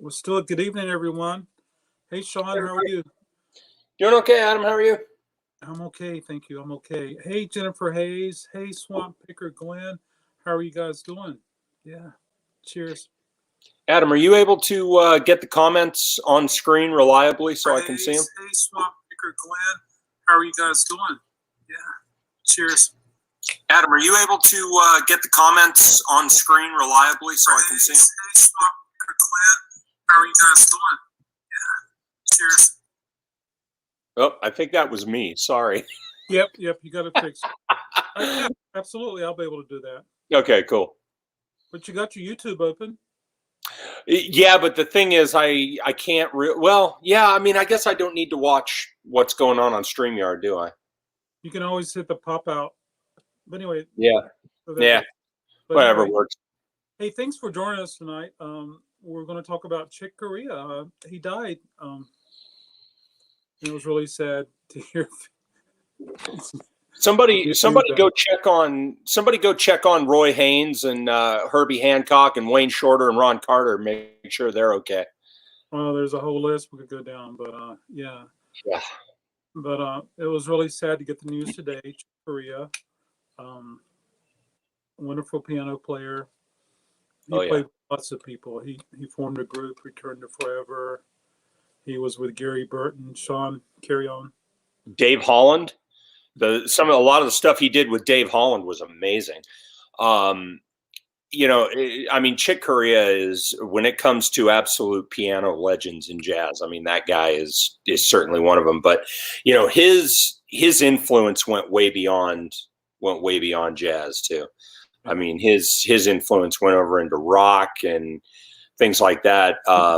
Well, still good evening, everyone. Hey, Sean, how are you? Doing okay, Adam. How are you? I'm okay, thank you. I'm okay. Hey, Jennifer Hayes. Hey, Swamp Picker Glenn. How are you guys doing? Yeah. Cheers. Adam, are you able to get the comments on screen reliably so I can see them? Hey, Swamp Picker Glenn. How are you guys doing? Yeah. Cheers. Adam, are you able to get the comments on screen reliably so I can see them? Hey, Swamp Picker Glenn. How are you guys doing? Yeah. Cheers. Oh, I think that was me. Sorry. Yep. You got to fix it. Yeah, absolutely. I'll be able to do that. Okay, cool. But you got your YouTube open. Yeah, but the thing is, I can't. Well, yeah. I mean, I guess I don't need to watch what's going on StreamYard, do I? You can always hit the pop out. But anyway. Yeah. Yeah. But Whatever anyway, works. hey, thanks for joining us tonight. We're going to talk about Chick Corea. He died. It was really sad to hear. Somebody go check on Roy Haynes and Herbie Hancock and Wayne Shorter and Ron Carter. Make sure they're okay. Well, there's a whole list we could go down, but yeah. Yeah. But it was really sad to get the news today. Chick Corea, wonderful piano player. He played with lots of people. He formed a group, Return to Forever. He was with Gary Burton. Sean, carry on. Dave Holland. A lot of the stuff he did with Dave Holland was amazing. I mean, Chick Corea is, when it comes to absolute piano legends in jazz, I mean, that guy is certainly one of them. But his influence went way beyond jazz too. I mean, his influence went over into rock and things like that. I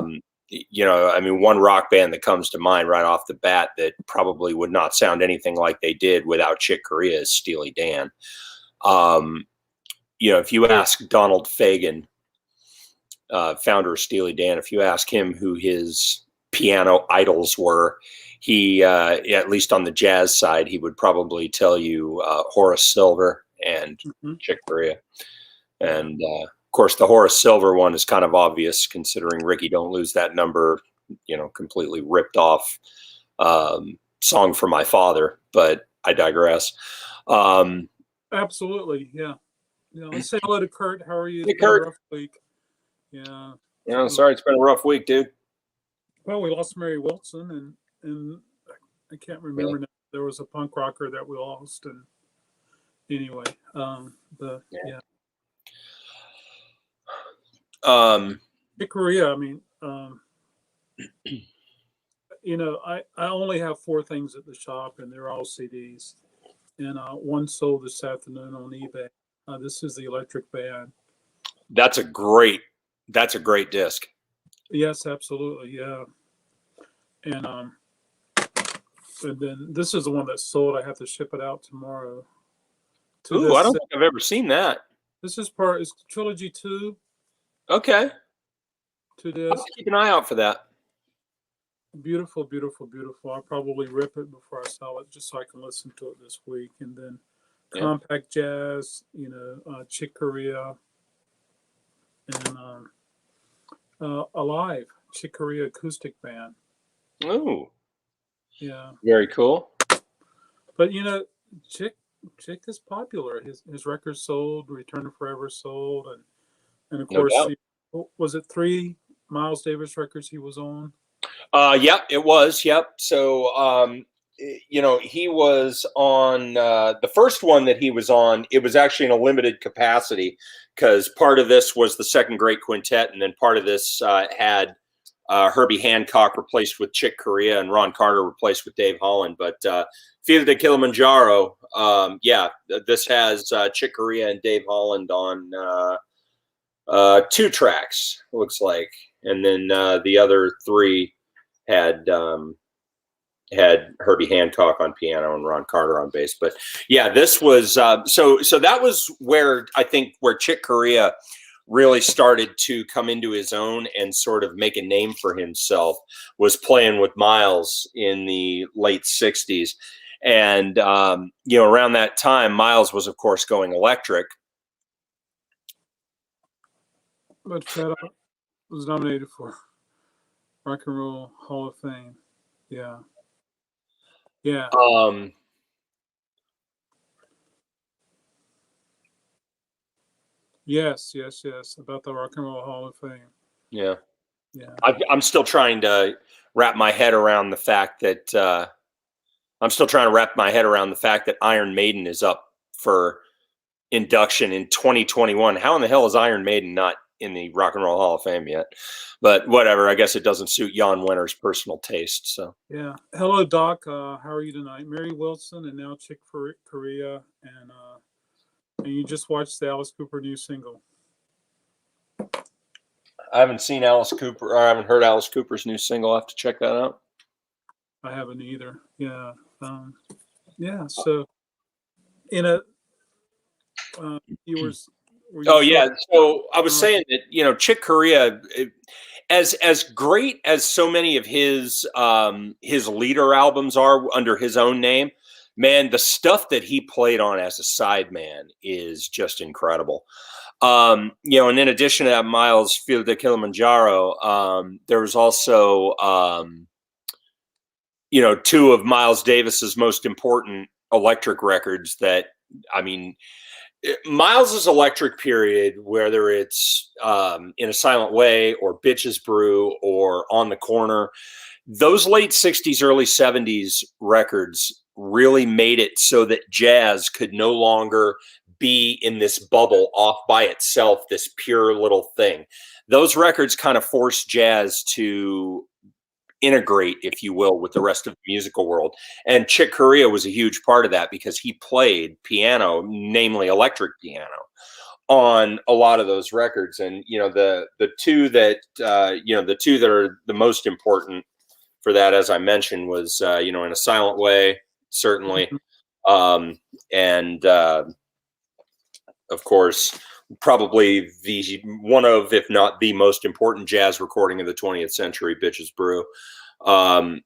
mean, one rock band that comes to mind right off the bat that probably would not sound anything like they did without Chick Corea is Steely Dan. If you ask Donald Fagen, founder of Steely Dan, if you ask him who his piano idols were, he, at least on the jazz side, he would probably tell you Horace Silver and Chick Corea. And of course, the Horace Silver one is kind of obvious considering Ricky Don't Lose That Number, completely ripped off Song for My Father, but I digress. Absolutely, yeah. Let's say hello to Kurt. How are you? Hey, Kurt. A rough week. Yeah. Yeah, sorry, it's been a rough week, dude. Well, we lost Mary Wilson, and I can't remember now. There was a punk rocker that we lost, and anyway, Chick Corea. I mean, I only have 4 things at the shop, and they're all CDs, and one sold this afternoon on eBay. This is the Electric Band. That's a great disc. Yes, absolutely, yeah. And then this is the one that sold. I have to ship it out tomorrow. Ooh, I don't think I've ever seen that. This is Trilogy 2. Okay. 2 discs. I'll keep an eye out for that. Beautiful, beautiful, beautiful. I'll probably rip it before I sell it just so I can listen to it this week. And then Compact Jazz, Chick Corea, and Alive, Chick Corea Acoustic Band. Oh. Yeah. Very cool. But, Chick is popular. His records sold, Return to Forever sold, and of course, was it 3 Miles Davis records he was on? Yep, it was. Yep. So, he was on the first one that he was on. It was actually in a limited capacity because part of this was the Second Great Quintet, and then part of this had Herbie Hancock replaced with Chick Corea and Ron Carter replaced with Dave Holland. But Field de Kilimanjaro, this has Chick Corea and Dave Holland on 2 tracks, looks like, and then the other 3 had Herbie Hancock on piano and Ron Carter on bass. But yeah, this was so that was where I think Chick Corea really started to come into his own and sort of make a name for himself, was playing with Miles in the late 60s. And around that time, Miles was of course going electric. But Fat was nominated for Rock and Roll Hall of Fame. Yeah. Yeah. Yes. About the Rock and Roll Hall of Fame. Yeah. Yeah. I'm still trying to wrap my head around the fact that Iron Maiden is up for induction in 2021. How in the hell is Iron Maiden not in the Rock and Roll Hall of Fame yet? But whatever. I guess it doesn't suit Jan Wenner's personal taste. So yeah. Hello, Doc. How are you tonight? Mary Wilson and now Chick Corea, and you just watched the Alice Cooper new single. I haven't seen Alice Cooper, or I haven't heard Alice Cooper's new single. I'll have to check that out. I haven't either. Yeah. Yeah. So, in a, you were. Oh yeah. So I was saying that Chick Corea, as great as so many of his leader albums are under his own name, man, the stuff that he played on as a sideman is just incredible. And in addition to that, Miles Fil de Kilimanjaro, there was also two of Miles Davis's most important electric records that, I mean, Miles's electric period, whether it's In a Silent Way or Bitches Brew or On the Corner, those late 60s, early 70s records really made it so that jazz could no longer be in this bubble off by itself, this pure little thing. Those records kind of forced jazz to integrate, if you will, with the rest of the musical world. And Chick Corea was a huge part of that because he played piano, namely electric piano, on a lot of those records. And the two that are the most important for that, as I mentioned, was In a Silent Way, certainly, and of course, probably the one of, if not the most important jazz recording of the 20th century, Bitches Brew. And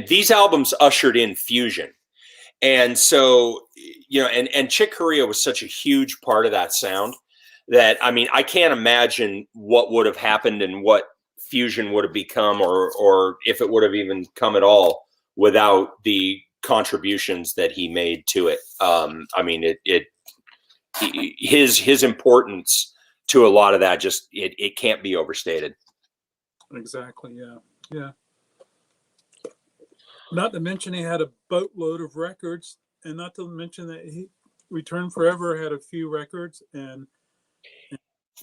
these albums ushered in fusion. And so, and Chick Corea was such a huge part of that sound that, I mean, I can't imagine what would have happened and what fusion would have become, or if it would have even come at all without the contributions that he made to it. I mean, his importance to a lot of that, just it can't be overstated. Exactly. Yeah. Not to mention he had a boatload of records, and not to mention that he Return Forever had a few records, and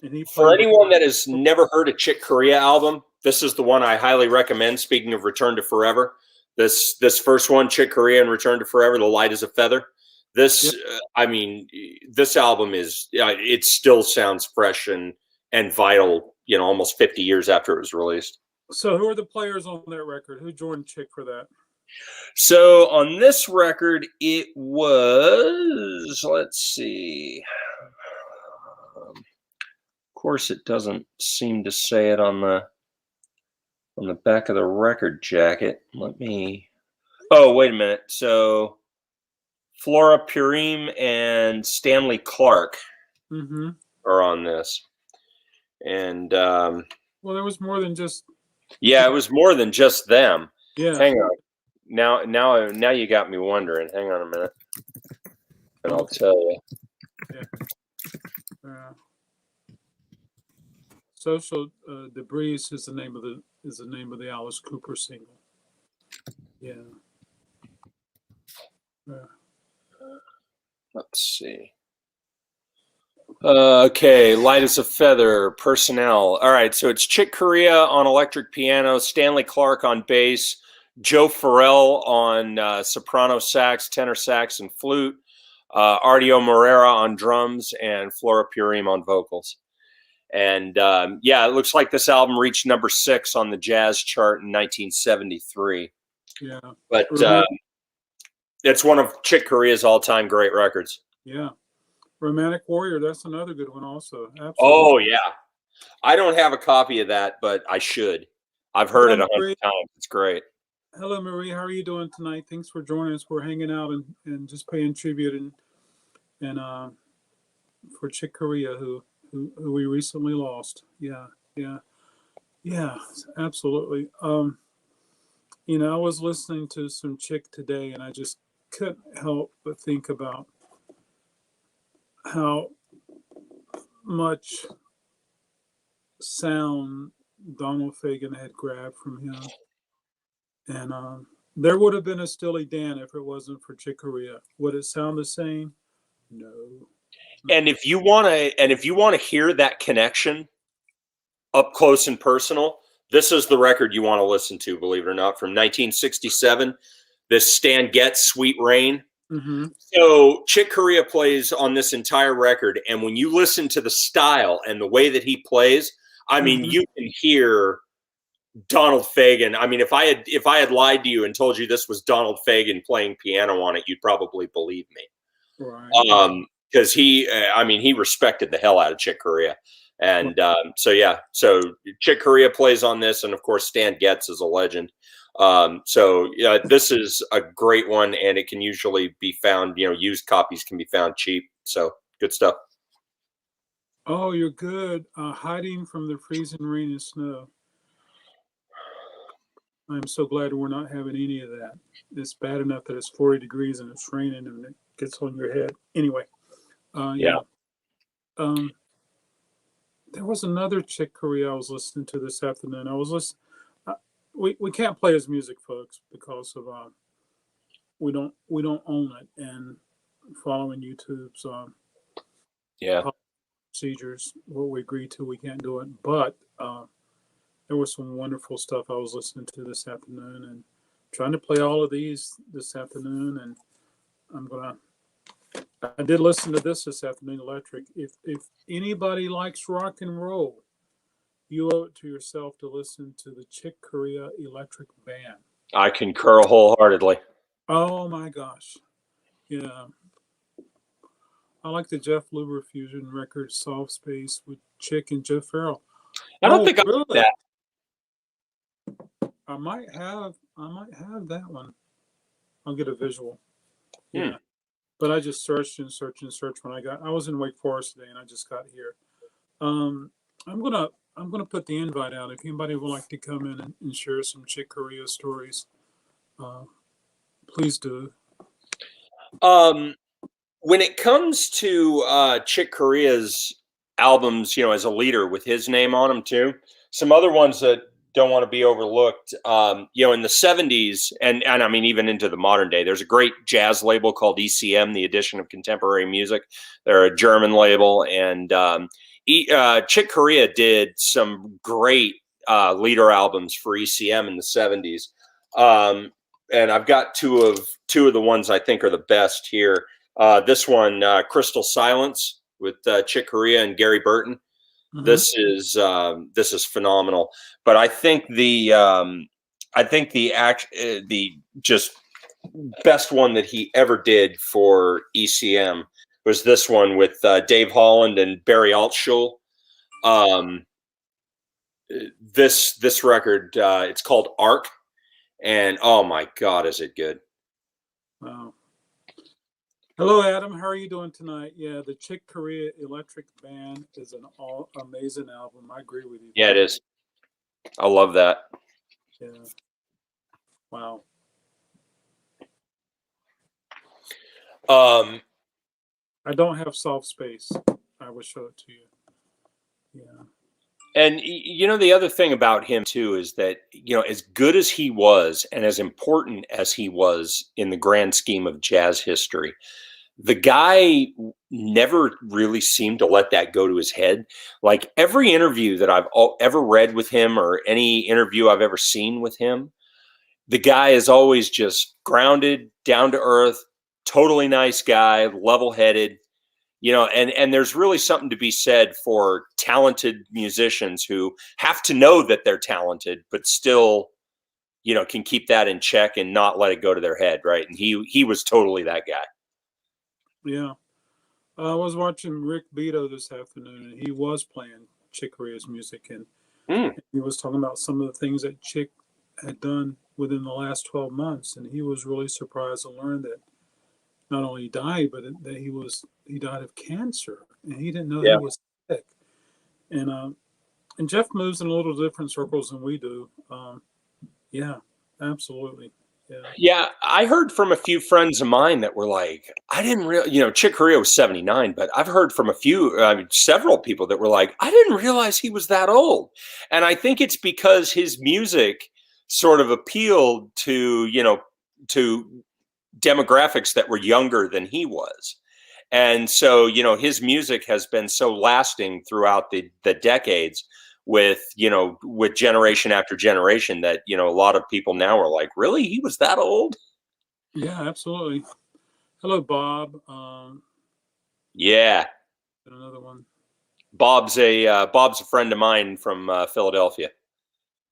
he. For anyone that has never heard a Chick Corea album, this is the one I highly recommend. Speaking of Return to Forever, this first one, Chick Corea and Return to Forever, The Light is a Feather. This, I mean, this album is, it still sounds fresh and vital, almost 50 years after it was released. So who are the players on that record? Who joined Chick for that? So on this record, it was, let's see. Of course, it doesn't seem to say it on the back of the record jacket. Let me. Oh, wait a minute. So Flora Purim and Stanley Clark are on this, and well, there was more than just. Yeah, it was more than just them. Yeah. Hang on. Now you got me wondering. Hang on a minute, and I'll tell you. Yeah. Social Debris is the name of the Alice Cooper single. Yeah. Let's see. Okay, Light as a Feather, Personnel. All right, so it's Chick Corea on electric piano, Stanley Clark on bass, Joe Farrell on soprano sax, tenor sax, and flute, Artio Morera on drums, and Flora Purim on vocals. And it looks like this album reached number 6 on the jazz chart in 1973. Yeah. But it's one of Chick Corea's all-time great records. Yeah. Romantic Warrior, that's another good one also. Absolutely. Oh, yeah. I don't have a copy of that, but I should. I've heard it 100 times. It's great. Hello, Marie. How are you doing tonight? Thanks for joining us. We're hanging out and just paying tribute and for Chick Corea, who we recently lost. Yeah. Yeah, absolutely. I was listening to some chick today, and I just couldn't help but think about how much sound Donald Fagen had grabbed from him, and there would have been a Steely Dan if it wasn't for Chick Corea. Would it sound the same? No. And if you want to hear that connection up close and personal, this is the record you want to listen to, believe it or not, from 1967. This Stan Getz, Sweet Rain. Mm-hmm. So Chick Corea plays on this entire record, and when you listen to the style and the way that he plays, I mean, Mm-hmm. you can hear Donald Fagen. I mean, if I had lied to you and told you this was Donald Fagen playing piano on it, you'd probably believe me. Right. Because he respected the hell out of Chick Corea. And so Chick Corea plays on this, and of course Stan Getz is a legend. This is a great one, and it can usually be found. Used copies can be found cheap. So good stuff. Oh, you're good. Hiding from the freezing rain and snow. I'm so glad we're not having any of that. It's bad enough that it's 40 degrees and it's raining and it gets on your head. Anyway, Yeah. There was another Chick Corea I was listening to this afternoon. I was listening. We can't play his music, folks, because of we don't own it, and following YouTube's procedures, what we agreed to, we can't do it. But there was some wonderful stuff I was listening to this afternoon, and trying to play all of these this afternoon. And I did listen to this afternoon, Electric. If anybody likes rock and roll, you owe it to yourself to listen to the Chick Corea Electric Band. I concur wholeheartedly. Oh my gosh. Yeah. I like the Jeff Looper fusion record, Soft Space, with Chick and Joe Farrell. I don't think I really? like that. I might have that one. I'll get a visual. Yeah. But I just searched and searched and searched when I was in Wake Forest today and I just got here. I'm gonna put the invite out. If anybody would like to come in and share some Chick Corea stories, please do. When it comes to Chick Corea's albums, as a leader with his name on them too, some other ones that don't want to be overlooked, in the 70s and I mean even into the modern day, there's a great jazz label called ECM, the Edition of Contemporary Music. They're a German label, and Chick Corea did some great leader albums for ECM in the 70s. And I've got two of the ones I think are the best here. This one, Crystal Silence, with Chick Corea and Gary Burton. Mm-hmm. This is phenomenal. But I think the just best one that he ever did for ECM was this one with Dave Holland and Barry Altschul. This record, it's called Arc, and oh my God, is it good! Wow. Hello, Adam. How are you doing tonight? Yeah, the Chick Corea Electric Band is an amazing album. I agree with you. Yeah, it is. I love that. Yeah. Wow. I don't have Soft Space. I will show it to you. Yeah. And the other thing about him too is that, as good as he was and as important as he was in the grand scheme of jazz history, the guy never really seemed to let that go to his head. Like every interview that I've ever read with him, or any interview I've ever seen with him, the guy is always just grounded, down to earth, totally nice guy, level-headed. And there's really something to be said for talented musicians who have to know that they're talented, but still, can keep that in check and not let it go to their head, right? And he was totally that guy. Yeah. I was watching Rick Beato this afternoon, and he was playing Chick Corea's music, and he was talking about some of the things that Chick had done within the last 12 months, and he was really surprised to learn that not only he died, but that he died of cancer, and he didn't know he was sick. And And Jeff moves in a little different circles than we do. Yeah, absolutely. Yeah. Yeah, I heard from a few friends of mine that were like, I didn't really, Chick Corea was 79, but I've heard from a few, several people that were like, I didn't realize he was that old. And I think it's because his music sort of appealed to, to demographics that were younger than he was. And so, his music has been so lasting throughout the decades with generation after generation that, a lot of people now are like, really? He was that old? Yeah, absolutely. Hello, Bob. Yeah. Another one. Bob's a friend of mine from Philadelphia.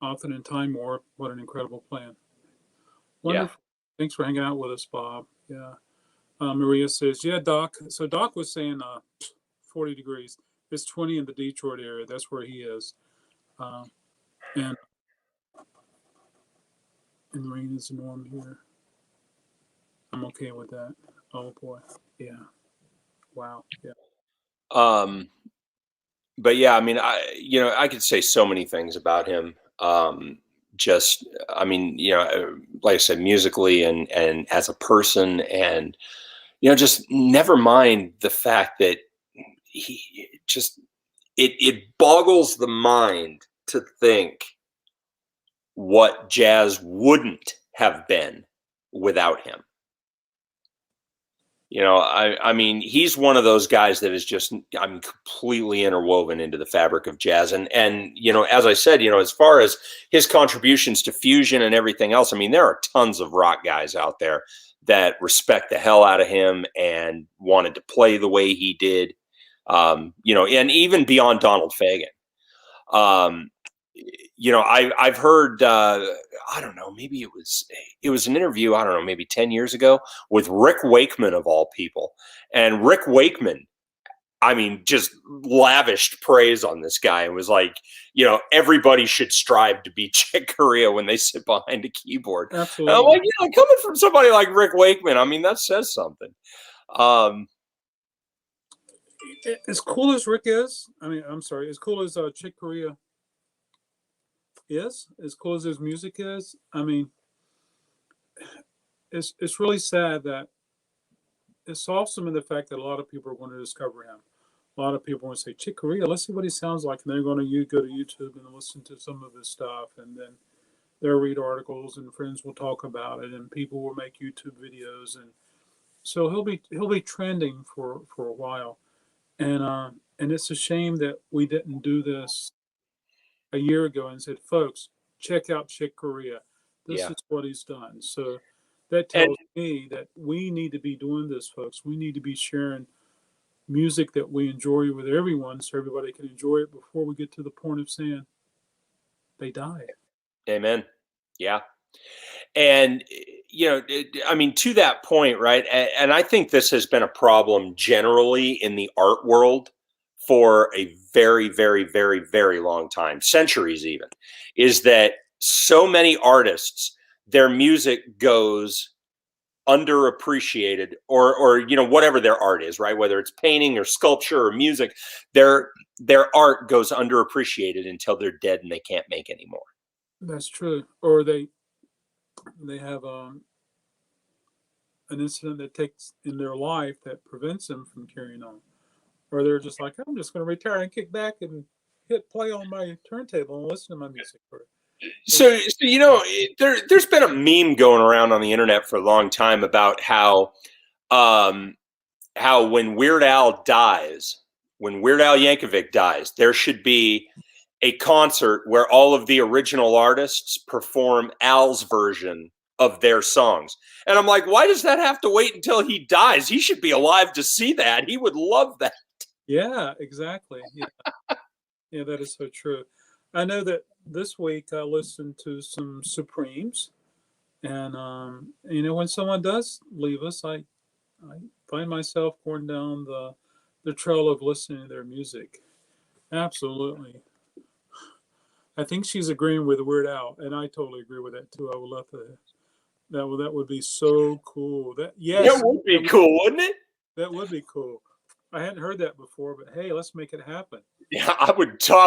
Often in Time Warp. What an incredible plan. Yeah. Wonderful. Thanks for hanging out with us, Bob. Yeah. Maria says, yeah, Doc. So Doc was saying 40 degrees. It's 20 in the Detroit area. That's where he is. And rain is the norm here. I'm okay with that. Oh boy. Yeah. Wow. Yeah. But yeah, I mean, I could say so many things about him. Just, I mean, like I said, musically and as a person, and just never mind the fact that he just it boggles the mind to think what jazz wouldn't have been without him. I mean, he's one of those guys that is just, I'm completely interwoven into the fabric of jazz. And, as I said, as far as his contributions to fusion and everything else, I mean, there are tons of rock guys out there that respect the hell out of him and wanted to play the way he did, and even beyond Donald Fagen. I've heard, I don't know, maybe it was an interview, I don't know, maybe 10 years ago with Rick Wakeman of all people. And Rick Wakeman, I mean, just lavished praise on this guy and was like, everybody should strive to be Chick Corea when they sit behind a keyboard. Absolutely. And I'm like, coming from somebody like Rick Wakeman, I mean, that says something. As cool as Rick is, I mean, I'm sorry, as cool as Chick Corea is, as cool as his music is, I mean, it's really sad that it's awesome in the fact that a lot of people are going to discover him. A lot of people want to say, Chick Corea, let's see what he sounds like. And they're going to go to YouTube and listen to some of his stuff. And then they'll read articles and friends will talk about it and people will make YouTube videos. And so he'll be trending for a while. And it's a shame that we didn't do this a year ago and said, folks, check out Chick Corea. This is what he's done. So that tells me that we need to be doing this, folks. We need to be sharing music that we enjoy with everyone so everybody can enjoy it before we get to the point of saying they died. Amen. Yeah. And, I mean, to that point, right? And I think this has been a problem generally in the art world for a very, very, very, very long time, centuries even, is that so many artists, their music goes underappreciated or whatever their art is, right? Whether it's painting or sculpture or music, their art goes underappreciated until they're dead and they can't make anymore. That's true. Or they have an incident that takes in their life that prevents them from carrying on. Or they're just like, I'm just going to retire and kick back and hit play on my turntable and listen to my music. So there's been a meme going around on the internet for a long time about how when Weird Al Yankovic dies, there should be a concert where all of the original artists perform Al's version of their songs. And I'm like, why does that have to wait until he dies? He should be alive to see that. He would love that. Yeah, exactly. Yeah, yeah, that is so true. I know that this week I listened to some Supremes, and when someone does leave us, I find myself going down the trail of listening to their music. Absolutely. I think she's agreeing with Weird Al, and I totally agree with that too. I would love to. That would be so cool. That would be cool, wouldn't it? That would be cool. I hadn't heard that before, but hey, let's make it happen. Yeah, I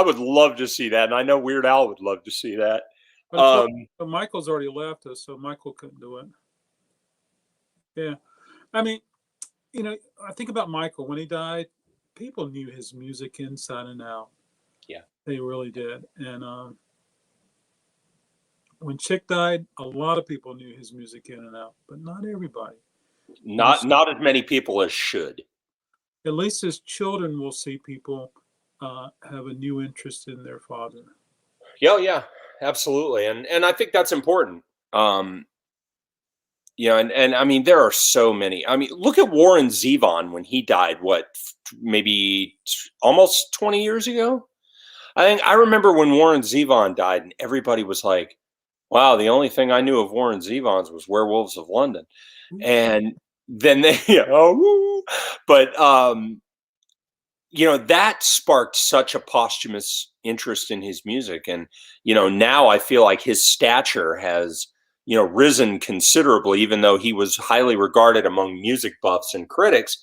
would love to see that, and I know Weird Al would love to see that. But of course, Um, Michael's already left us, so Michael couldn't do it. Yeah, I mean, I think about Michael when he died. People knew his music inside and out. yeah, They really did. And when Chick died, a lot of people knew his music in and out, but not everybody. And not as many people as should. at least his children will see people have a new interest in their father. Yeah, yeah, absolutely, and I think that's important. Um, and I mean, there are so many. I mean, look at Warren Zevon when he died. What, maybe almost 20 years ago? I think I remember when Warren Zevon died, and everybody was like, "Wow, the only thing I knew of Warren Zevon's was Werewolves of London," and then they, but that sparked such a posthumous interest in his music. And, now I feel like his stature has, risen considerably, even though he was highly regarded among music buffs and critics.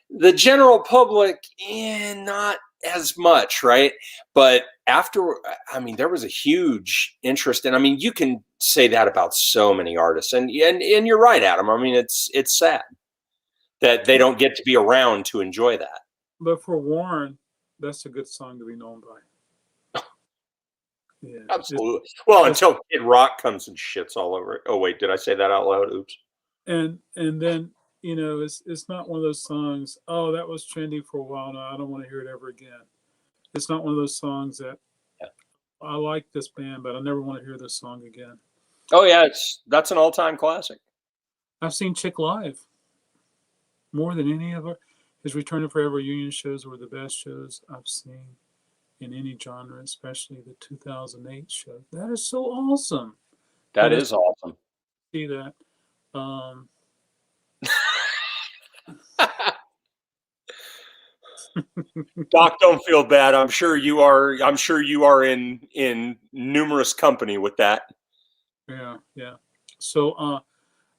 The general public, not as much, right? But after, I mean, there was a huge interest. And I mean, you can say that about so many artists. And you're right, Adam. I mean, it's sad that they don't get to be around to enjoy that. But for Warren, that's a good song to be known by. Yeah, Absolutely. Well, until Kid Rock comes and shits all over it. Oh wait, did I say that out loud? Oops. and then it's not one of those songs. Oh, that was trendy for a while. No, I don't want to hear it ever again. It's not one of those songs that Yeah. I like this band, but I never want to hear this song again. Oh yeah, that's an all-time classic. I've seen Chick live more than any of his Return to Forever Union shows were the best shows I've seen in any genre, especially the 2008 show. That is so awesome. That is awesome. See that. Um, Doc, don't feel bad. I'm sure you are. I'm sure you are in numerous company with that. yeah, yeah. So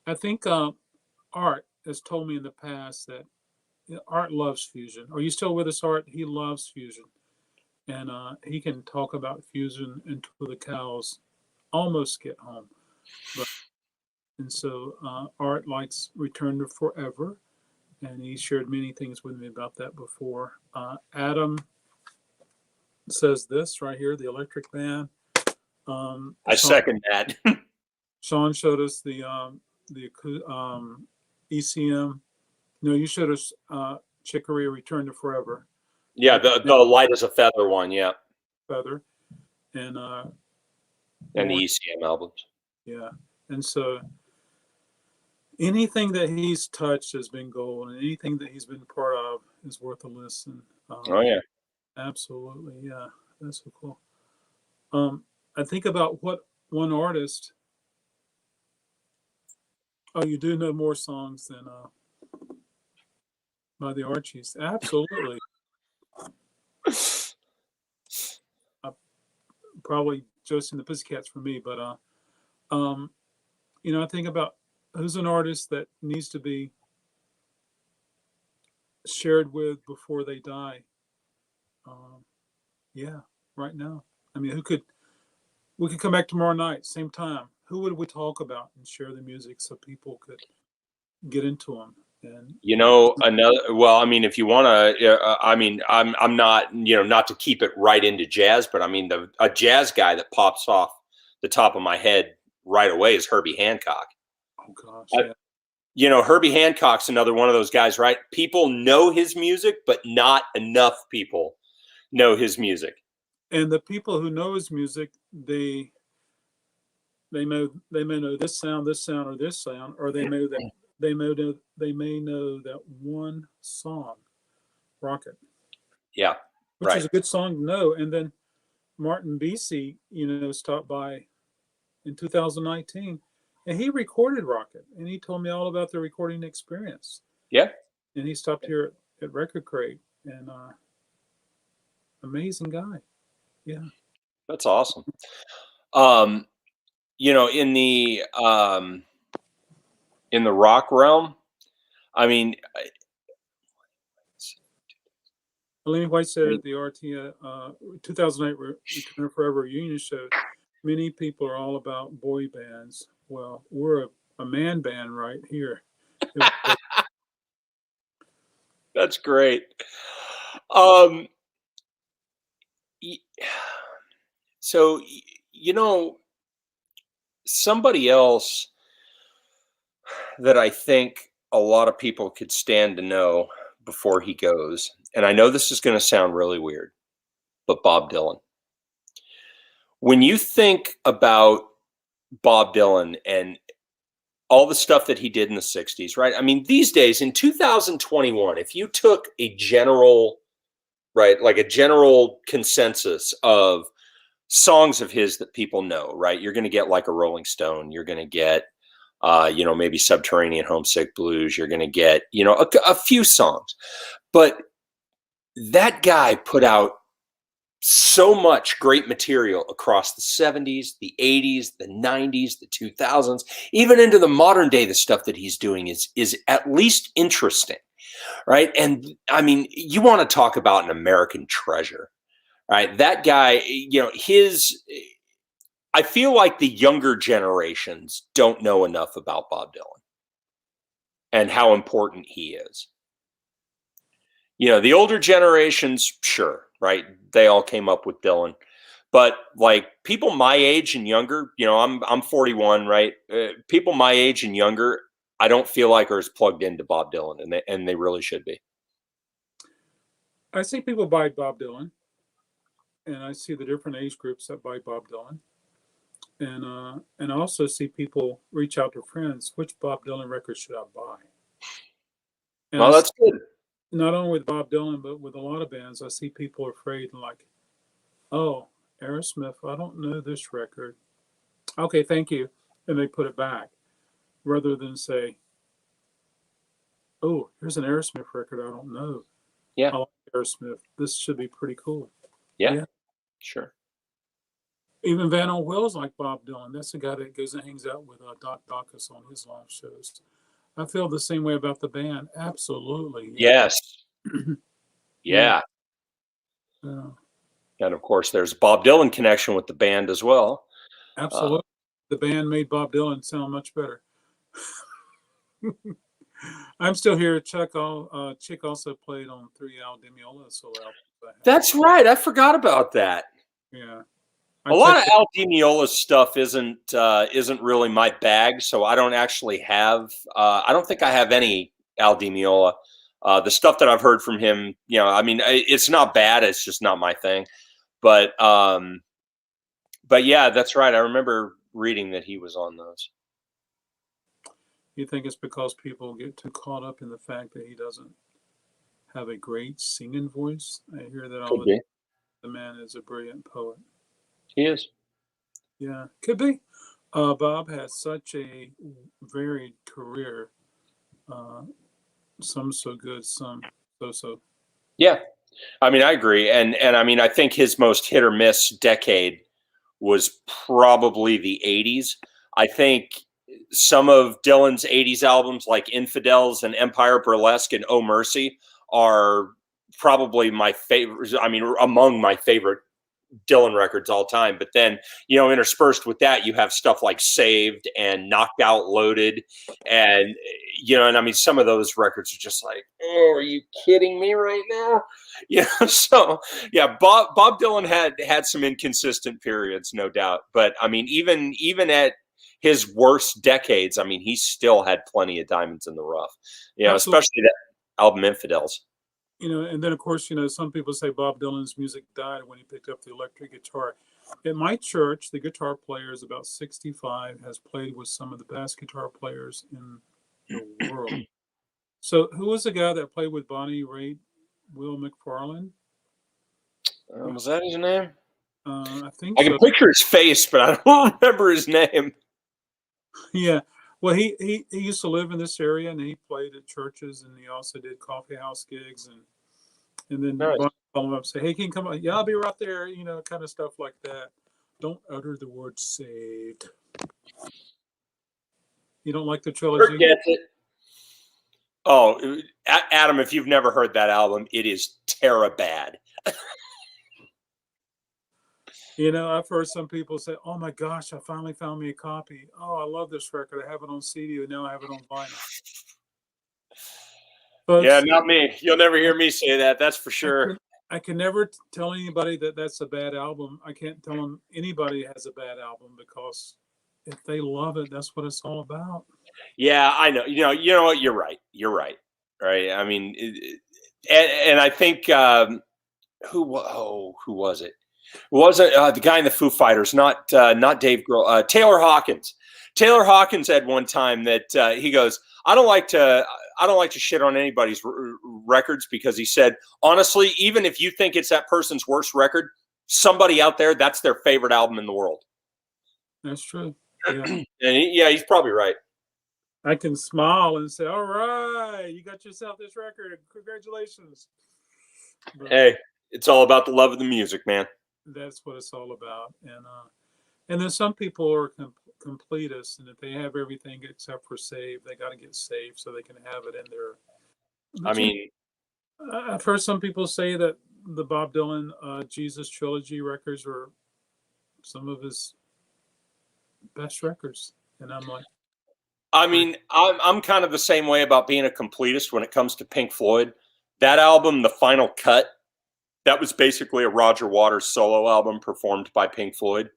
I think Art has told me in the past that Art loves fusion. Are you still with us, Art? He loves fusion, and he can talk about fusion until the cows almost get home. But and so Art likes Return to Forever, and he shared many things with me about that before. Adam says this right here: the Electric Band. I second that. Sean showed us the ECM. No, you showed us Chick Corea Return to Forever. Yeah, the light as a feather one. Yeah, Feather and and the ECM albums. Yeah, and so anything that he's touched has been gold, and anything that he's been part of is worth a listen. Oh yeah, Absolutely, yeah, that's so cool. I think about what one artist. Oh, you do know more songs than by the Archies. Absolutely. Probably Josie and the Pussycats for me, but I think about who's an artist that needs to be shared with before they die. Yeah, right now. I mean, we could come back tomorrow night, same time. Who would we talk about and share the music so people could get into them? And another. Well, I mean, if you want to, I mean, I'm not, not to keep it right into jazz, but I mean, a jazz guy that pops off the top of my head right away is Herbie Hancock. oh gosh, yeah. Herbie Hancock's another one of those guys, right? People know his music, but not enough people know his music. And the people who know his music, they may know this sound, or this sound, or they know that they may know that one song, Rocket. Yeah, which is a good song to know. And then Martin Beasy, stopped by in 2019, and he recorded Rocket, and he told me all about the recording experience. Yeah, and he stopped here at Record Crate, and amazing guy. Yeah, that's awesome. In the rock realm, I mean, Eleni White said at the RT 2008 Return Forever reunion show, many people are all about boy bands. Well, we're a man band right here. That's great. Um, so, somebody else that I think a lot of people could stand to know before he goes, and I know this is going to sound really weird, but Bob Dylan. When you think about Bob Dylan and all the stuff that he did in the 60s, right? I mean, these days in 2021, if you took a general, right, like a general consensus of songs of his that people know, right? You're going to get like a Rolling Stone. You're going to get, maybe Subterranean Homesick Blues. You're going to get, a few songs. But that guy put out so much great material across the 70s, the 80s, the 90s, the 2000s, even into the modern day. The stuff that he's doing is at least interesting, right? And I mean, you want to talk about an American treasure, right? That guy, I feel like the younger generations don't know enough about Bob Dylan and how important he is. The older generations, sure, right? They all came up with Dylan, but like people my age and younger, I'm 41, right? People my age and younger, I don't feel like are as plugged into Bob Dylan, and they really should be. I see people buy Bob Dylan, and I see the different age groups that buy Bob Dylan, and I also see people reach out to friends. Which Bob Dylan record should I buy? And Well, that's good. Not only with Bob Dylan, but with a lot of bands, I see people afraid and like, oh, Aerosmith, I don't know this record. Okay, thank you. And they put it back rather than say, oh, here's an Aerosmith record I don't know. Yeah. I like Aerosmith. This should be pretty cool. Yeah. Sure. Even Van O' Wheel's like Bob Dylan. That's the guy that goes and hangs out with Doc Dacus on his live shows. I feel the same way about the band. Absolutely. Yes. Yeah. And of course, there's Bob Dylan connection with the band as well. Absolutely. The band made Bob Dylan sound much better. I'm still here. Chick also played on 3 Al Di Meola solo albums. That's right. I forgot about that. Yeah. A lot of Al Di Meola's stuff isn't really my bag, so I don't actually have. I don't think I have any Al Di Meola. The stuff that I've heard from him, I mean, it's not bad. It's just not my thing. But yeah, that's right. I remember reading that he was on those. You think it's because people get too caught up in the fact that he doesn't have a great singing voice? I hear that all the time. The man is a brilliant poet. He is. Yeah, could be. Bob has such a varied career. Some so good, some so. Yeah, I mean, I agree, and I mean, I think his most hit or miss decade was probably the '80s. I think some of Dylan's '80s albums, like Infidels and Empire Burlesque and Oh Mercy, are probably my favorite. I mean, among my favorite Dylan records all time. But then, interspersed with that, you have stuff like Saved and Knocked Out Loaded. And, and I mean, some of those records are just like, oh, are you kidding me right now? So yeah, Bob Dylan had some inconsistent periods, no doubt. But I mean, even at his worst decades, I mean, he still had plenty of diamonds in the rough, especially that album Infidels. And then of course, some people say Bob Dylan's music died when he picked up the electric guitar. At my church, the guitar player is about 65, has played with some of the best guitar players in the world. So who was the guy that played with Bonnie Raitt? Will McFarlane? Was that his name? I think I can picture his face, but I don't remember his name. Yeah. Well, he used to live in this area, and he played at churches, and he also did coffee house gigs, and then Nice. call him up and say, "Hey, can you come on? Yeah, I'll be right there." Kind of stuff like that. Don't utter the word "saved." You don't like the trilogy? Forget it. Oh, Adam, if you've never heard that album, it is terabad. You know, I've heard some people say, "Oh my gosh, I finally found me a copy. Oh, I love this record. I have it on CD, and now I have it on vinyl." Yeah, Folks, not me. You'll never I, hear me say that. That's for I sure. can I can never tell anybody that that's a bad album. I can't tell them anybody has a bad album, because if they love it, that's what it's all about. Yeah, I know. You know what? You're right. You're right. Right. I mean, and I think who was it? Was it the guy in the Foo Fighters? Not Dave Grohl. Taylor Hawkins. Taylor Hawkins had one time that he goes, I don't like to shit on anybody's records, because he said, honestly, even if you think it's that person's worst record, somebody out there, that's their favorite album in the world. That's true. Yeah. And he's probably right. I can smile and say, "All right, you got yourself this record. Congratulations." But Hey, it's all about the love of the music, man. that's what it's all about. And then some people are completists, and if they have everything except for save, they got to get saved so they can have it in there. I But mean, I've heard some people say that the Bob Dylan Jesus trilogy records are some of his best records, and I'm like, I'm kind of the same way about being a completist when it comes to Pink Floyd. That album, The Final Cut, that was basically a Roger Waters solo album performed by Pink Floyd.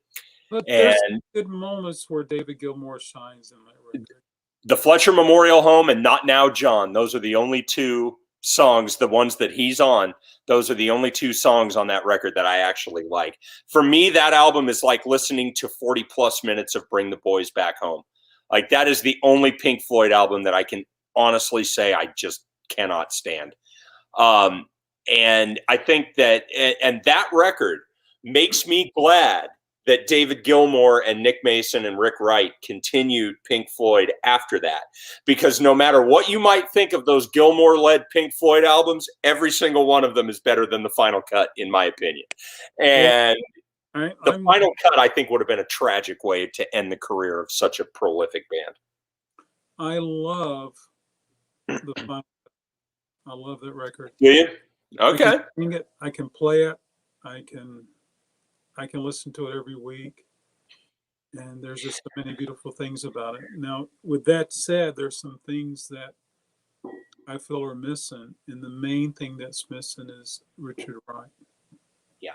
but there's And good moments where David Gilmour shines in that record. the Fletcher Memorial Home and Not Now John, those are the only two songs, the ones that he's on. Those are the only two songs on that record that I actually like. For me, that album is like listening to 40 plus minutes of Bring the Boys Back Home. Like, that is the only Pink Floyd album that I can honestly say I just cannot stand. And I think that, and that record makes me glad that David Gilmour and Nick Mason and Rick Wright continued Pink Floyd after that. Because no matter what you might think of those Gilmour-led Pink Floyd albums, every single one of them is better than The Final Cut, in my opinion. And the Final Cut, I think, would have been a tragic way to end the career of such a prolific band. I love the Final Cut. I love that record. Do you? Okay. I can sing it. I can play it. I can listen to it every week, and there's just so many beautiful things about it. Now, with that said, there's some things that I feel are missing, and the main thing that's missing is Richard Wright. Yeah.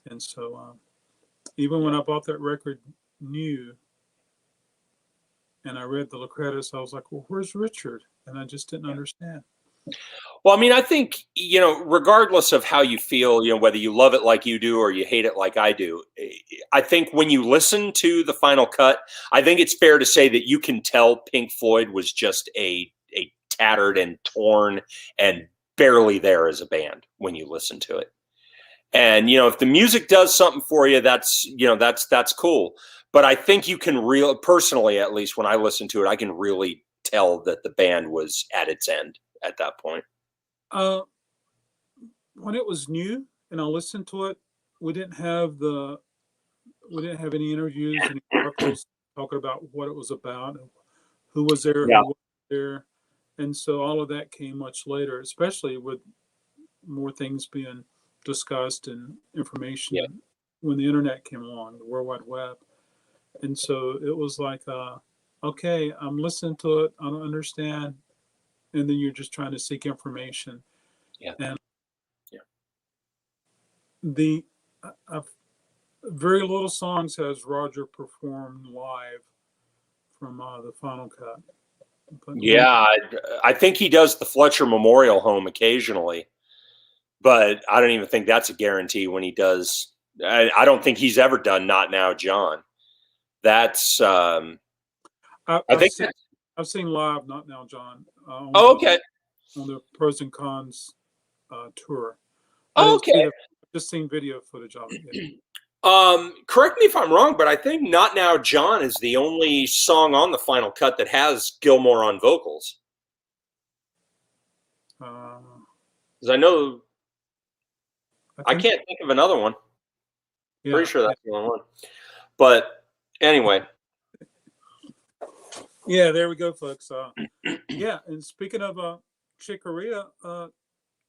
And so, even when I bought that record new, and I read the credits, I was like, "Well, where's Richard?" And I just didn't understand. Well, I mean, I think, regardless of how you feel, whether you love it like you do or you hate it like I do, I think when you listen to The Final Cut, I think it's fair to say that you can tell Pink Floyd was just a tattered and torn and barely there as a band when you listen to it. And, if the music does something for you, that's cool. But I think you can personally, at least when I listen to it, I can really tell that the band was at its end at that point. When it was new and I listened to it, we didn't have any interviews, any articles talking about what it was about, who was there, Yeah. who wasn't there. And so all of that came much later, especially with more things being discussed and information when the internet came along, the World Wide Web. And so it was like, okay, I'm listening to it, I don't understand. And then you're just trying to seek information. Yeah. And very little songs has Roger performed live from the Final Cut. But I think he does the Fletcher Memorial Home occasionally, but I don't even think that's a guarantee when he does. I don't think he's ever done Not Now John. That's I've seen live Not Now John. Okay. On the Pros and Cons tour. Okay. I've just seen video footage of it. Correct me if I'm wrong, but I think Not Now John is the only song on the Final Cut that has Gilmour on vocals. Because I know I can't think of another one. Yeah, pretty sure that's the only one. But anyway. Yeah, there we go, folks. Yeah, and speaking of Chick Corea,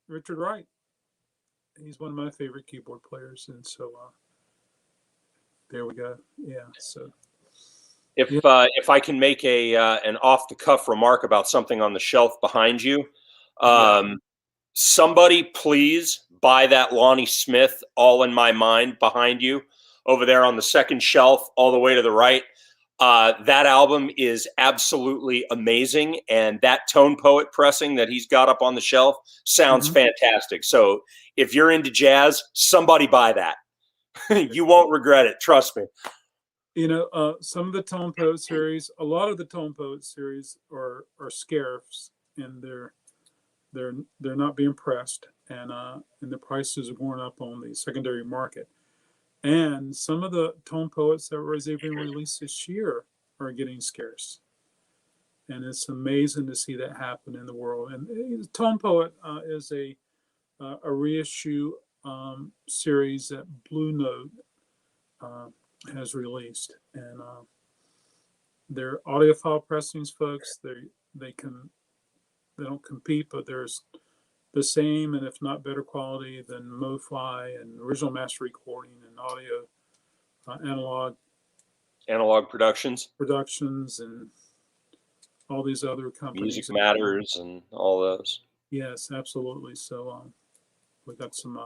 Richard Wright he's one of my favorite keyboard players, and so there we go. Yeah. So if I can make a an off the cuff remark about something on the shelf behind you, somebody please buy that Lonnie Smith All in My Mind behind you over there on the second shelf, all the way to the right. That album is absolutely amazing, and that Tone Poet pressing that he's got up on the shelf sounds fantastic. So if you're into jazz, somebody buy that. You won't regret it. Trust me. Some of the Tone Poet series, a lot of the Tone Poet series are scarce, and they're not being pressed, and the prices are going up on the secondary market. And some of the Tone Poets that was even released this year are getting scarce, and it's amazing to see that happen in the world. And Tone Poet is a reissue series that Blue Note has released, and they're audiophile pressings, folks. They don't compete, but there's the same, and if not better quality than MoFi and original master recording and audio analog productions and all these other companies. Music Matters and all those. Yes, absolutely. So we got some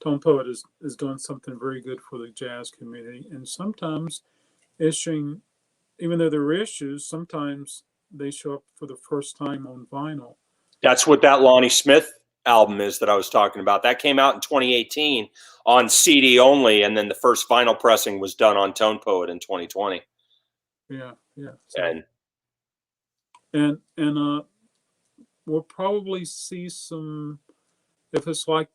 Tone Poet is doing something very good for the jazz community, and sometimes issuing, even though they're reissues, sometimes they show up for the first time on vinyl. That's what that Lonnie Smith album is that I was talking about. That came out in 2018 on CD only, and then the first vinyl pressing was done on Tone Poet in 2020. Yeah. So, and we'll probably see some, if it's like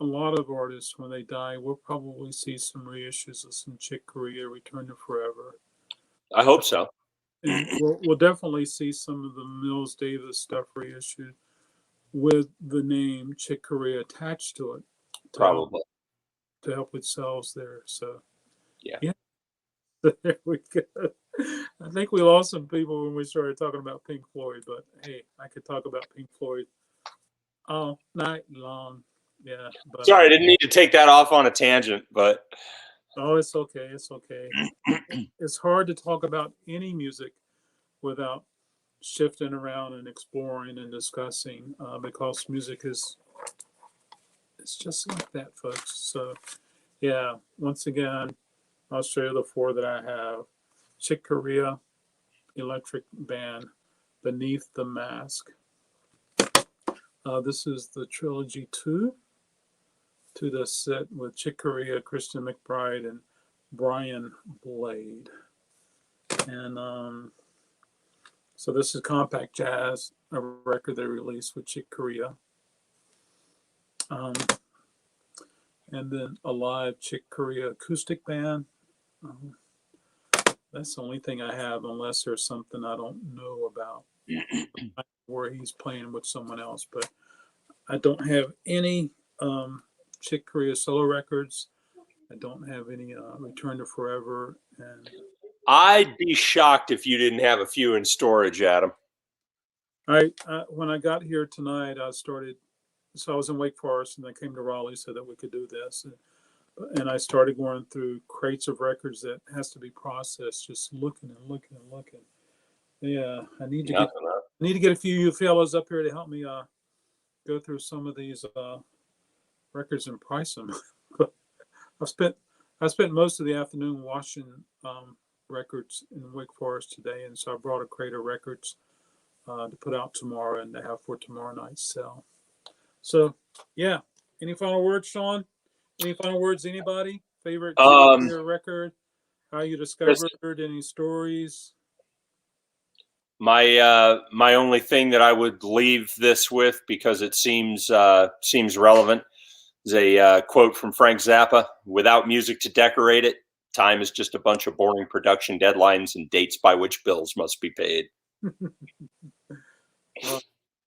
a lot of artists when they die, we'll probably see some reissues of some Chick Corea, Return to Forever. I hope so. And we'll definitely see some of the Mills Davis stuff reissued with the name Chick Corea attached to it. Probably. To help with sales there. So, yeah. There we go. I think we lost some people when we started talking about Pink Floyd, but hey, I could talk about Pink Floyd all night long. Yeah. But, sorry, I didn't need to take that off on a tangent, but. Oh, it's okay. It's okay. It's hard to talk about any music without shifting around and exploring and discussing because music it's just like that, folks. So, yeah, once again, I'll show you the four that I have. Chick Corea, Electric Band, Beneath the Mask. This is the Trilogy 2 to the set with Chick Corea, Christian McBride, and Brian Blade. And so this is Compact Jazz, a record they released with Chick Corea. And then a live Chick Corea acoustic band. That's the only thing I have, unless there's something I don't know about where he's playing with someone else. But I don't have any Chick Corea solo records. I don't have any Return to Forever. And I'd be shocked if you didn't have a few in storage, Adam. When I got here tonight, I was in Wake Forest, and I came to Raleigh so that we could do this. And I started going through crates of records that has to be processed, just looking and looking and looking. Yeah, I need to get a few of you fellows up here to help me go through some of these records and price them. I spent most of the afternoon washing records in Wake Forest today, and so I brought a crate of records to put out tomorrow and to have for tomorrow night's sale. So, yeah. Any final words, Sean? Any final words, anybody? Favorite record? How you discovered? Any stories? My only thing that I would leave this with, because it seems relevant, is a quote from Frank Zappa: "Without music to decorate it, time is just a bunch of boring production deadlines and dates by which bills must be paid." Well,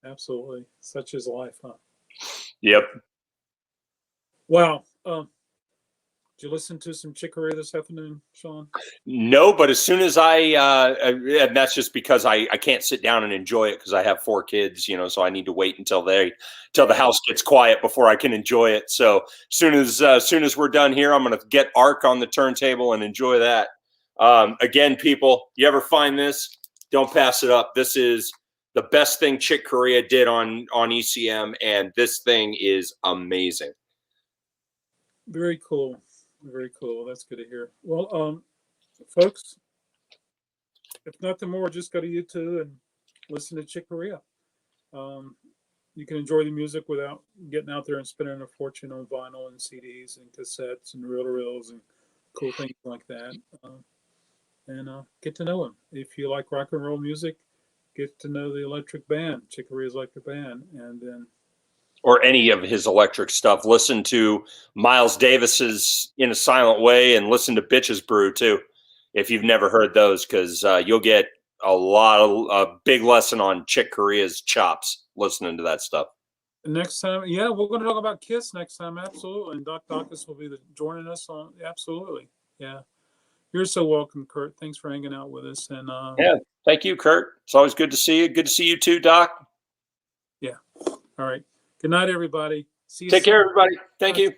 absolutely. Such is life, huh? Yep. Wow. Did you listen to some Chick Corea this afternoon, Sean? No, but as soon as and that's just because I can't sit down and enjoy it because I have 4 kids, so I need to wait until the house gets quiet before I can enjoy it. So soon as we're done here, I'm going to get Ark on the turntable and enjoy that. Again, people, you ever find this, don't pass it up. This is the best thing Chick Corea did on ECM, and this thing is amazing. Very cool. Very cool. That's good to hear. Well, folks, if nothing more, just go to YouTube and listen to Chick Corea. You can enjoy the music without getting out there and spending a fortune on vinyl and CDs and cassettes and reel-to-reels and cool things like that. And get to know him. If you like rock and roll music, get to know the Electric Band, Chick Corea's Electric Band, and then or any of his electric stuff. Listen to Miles Davis's In a Silent Way and listen to Bitches Brew too, if you've never heard those, because you'll get a big lesson on Chick Corea's chops listening to that stuff. Next time, yeah, we're going to talk about Kiss next time, absolutely. And Doc Dacus will be joining us on, absolutely, yeah. You're so welcome, Kurt. Thanks for hanging out with us. And yeah, thank you, Kurt. It's always good to see you. Good to see you too, Doc. Yeah. All right. Good night, everybody. See you Take care, everybody. Thank you.